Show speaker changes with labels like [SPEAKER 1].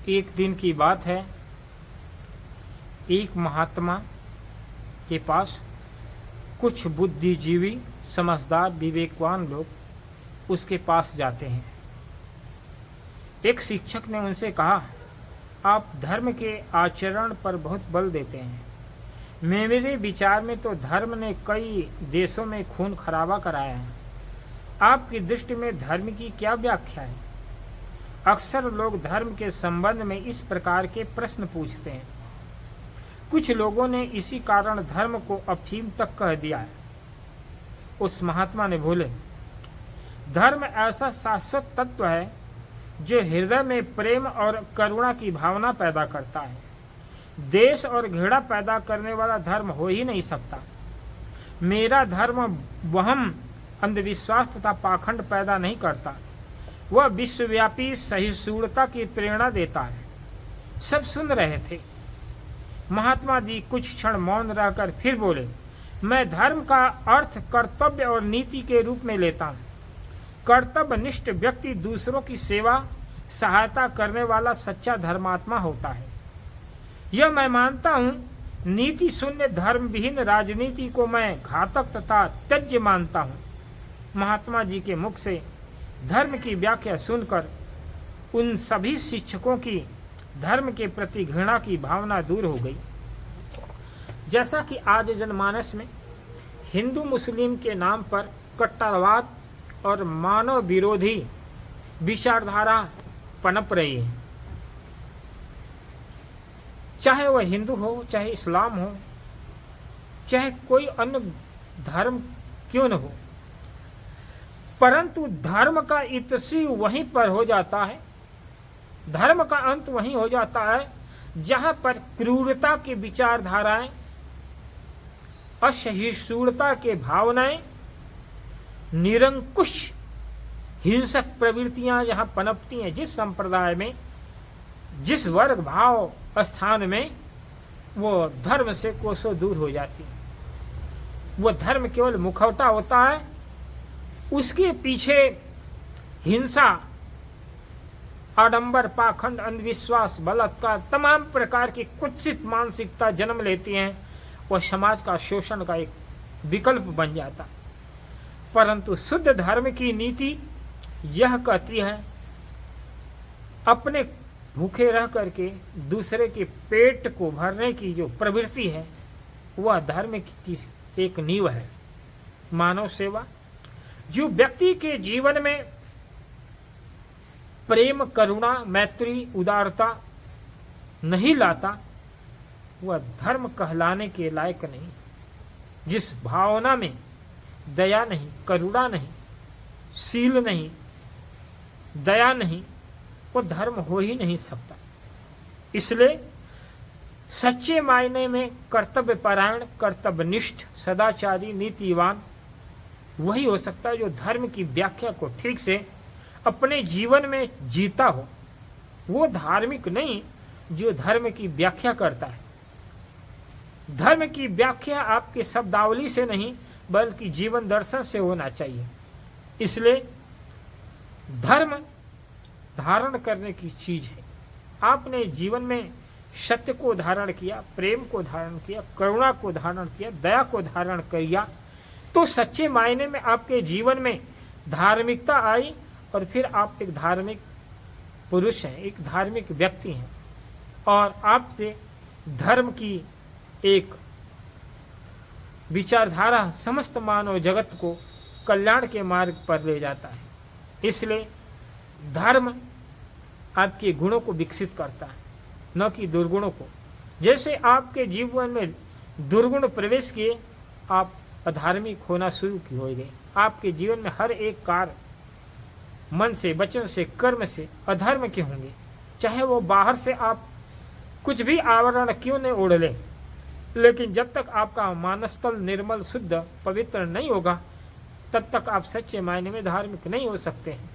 [SPEAKER 1] एक दिन की बात है, एक महात्मा के पास कुछ बुद्धिजीवी, समझदार, विवेकवान लोग उसके पास जाते हैं। एक शिक्षक ने उनसे कहा, आप धर्म के आचरण पर बहुत बल देते हैं। मेरे विचार में तो धर्म ने कई देशों में खून खराबा कराया है। आपकी दृष्टि में धर्म की क्या व्याख्या है? अक्सर लोग धर्म के संबंध में इस प्रकार के प्रश्न पूछते हैं। कुछ लोगों ने इसी कारण धर्म को अफीम तक कह दिया है। उस महात्मा ने बोले, धर्म ऐसा शाश्वत तत्व है जो हृदय में प्रेम और करुणा की भावना पैदा करता है। देश और घृणा पैदा करने वाला धर्म हो ही नहीं सकता। मेरा धर्म वहम, अंधविश्वास तथा पाखंड पैदा नहीं करता। वह विश्वव्यापी सहिष्णुता की प्रेरणा देता है। सब सुन रहे थे। महात्मा जी कुछ क्षण मौन रहकर फिर बोले, मैं धर्म का अर्थ कर्तव्य और नीति के रूप में लेता हूँ। कर्तव्यनिष्ठ व्यक्ति दूसरों की सेवा, सहायता करने वाला सच्चा धर्मात्मा होता है। यह मैं मानता हूँ। नीति शून्य धर्म विहीन राजनीति को मैं घातक तथा त्याज्य मानता हूँ। महात्मा जी के मुख से धर्म की व्याख्या सुनकर उन सभी शिक्षकों की धर्म के प्रति घृणा की भावना दूर हो गई। जैसा कि आज जनमानस में हिंदू मुस्लिम के नाम पर कट्टरवाद और मानव विरोधी विचारधारा पनप रही है, चाहे वह हिंदू हो, चाहे इस्लाम हो, चाहे कोई अन्य धर्म क्यों न हो, परंतु धर्म का इत्सी वहीं पर हो जाता है। धर्म का अंत वहीं हो जाता है जहां पर क्रूरता की विचारधाराएं, असहिष्णुता के भावनाएं, निरंकुश हिंसक प्रवृत्तियां जहां पनपती हैं। जिस संप्रदाय में, जिस वर्ग भाव स्थान में, वो धर्म से कोसों दूर हो जाती है। वो धर्म केवल मुखौटा होता है। उसके पीछे हिंसा, आडंबर, पाखंड, अंधविश्वास, बलात्कार, तमाम प्रकार की कुत्सित मानसिकता जन्म लेती हैं। वह समाज का शोषण का एक विकल्प बन जाता। परंतु शुद्ध धर्म की नीति यह कहती है, अपने भूखे रह करके दूसरे के पेट को भरने की जो प्रवृत्ति है, वह धर्म की एक नींव है। मानव सेवा, जो व्यक्ति के जीवन में प्रेम, करुणा, मैत्री, उदारता नहीं लाता, वह धर्म कहलाने के लायक नहीं। जिस भावना में दया नहीं, करुणा नहीं, शील नहीं, दया नहीं, वो धर्म हो ही नहीं सकता। इसलिए सच्चे मायने में कर्तव्यपरायण, कर्तव्यनिष्ठ, सदाचारी, नीतिवान वही हो सकता है जो धर्म की व्याख्या को ठीक से अपने जीवन में जीता हो। वो धार्मिक नहीं जो धर्म की व्याख्या करता है। धर्म की व्याख्या आपके शब्दावली से नहीं बल्कि जीवन दर्शन से होना चाहिए। इसलिए धर्म धारण करने की चीज है। आपने जीवन में सत्य को धारण किया, प्रेम को धारण किया, करुणा को धारण किया, दया को धारण किया, तो सच्चे मायने में आपके जीवन में धार्मिकता आई और फिर आप एक धार्मिक पुरुष हैं, एक धार्मिक व्यक्ति हैं और आपसे धर्म की एक विचारधारा समस्त मानव जगत को कल्याण के मार्ग पर ले जाता है। इसलिए धर्म आपके गुणों को विकसित करता है, न कि दुर्गुणों को। जैसे आपके जीवन में दुर्गुण प्रवेश किए, आप अधार्मिक होना शुरू हो गए। आपके जीवन में हर एक कार्य मन से, वचन से, कर्म से अधर्म के होंगे। चाहे वो बाहर से आप कुछ भी आवरण क्यों न ओढ़ लें, लेकिन जब तक आपका मानस तल निर्मल, शुद्ध, पवित्र नहीं होगा, तब तक आप सच्चे मायने में धार्मिक नहीं हो सकते हैं।